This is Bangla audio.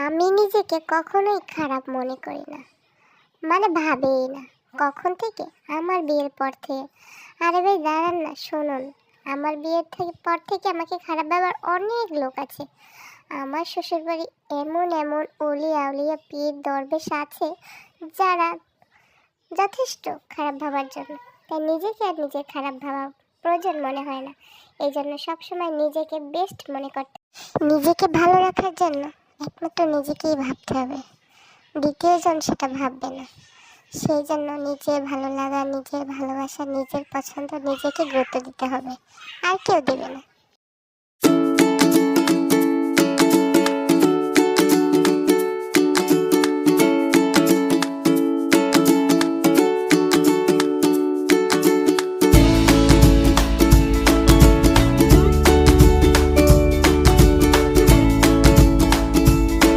আমি নিজেকে কখনোই খারাপ মনে করি না, মানে ভাবেই না। কখন থেকে? আমার বিয়ের পর থেকে। আরে ভাই দাঁড়ান না, শুনুন। আমার বিয়ের পর থেকে আমাকে খারাপ ভাবার অনেক লোক আছে। আমার শ্বশুরবাড়ি এমন এমন অলিয়া আউলিয়া পীর দরবেশ আছে যারা যথেষ্ট খারাপ ভাবার জন্য। তাই নিজেকে আর নিজের খারাপ ভাবা প্রয়োজন মনে হয় না। এই জন্য সবসময় নিজেকে বেস্ট মনে করতে, নিজেকে ভালো রাখার জন্য একমাত্র নিজেকেই ভাবতে হবে, দ্বিতীয়জন সেটা ভাববে না। সেই জন্য নিজের ভালো লাগা, নিজের ভালোবাসা, নিজের পছন্দ নিজেকে গুরুত্ব দিতে হবে, আর কেউ দেবে না।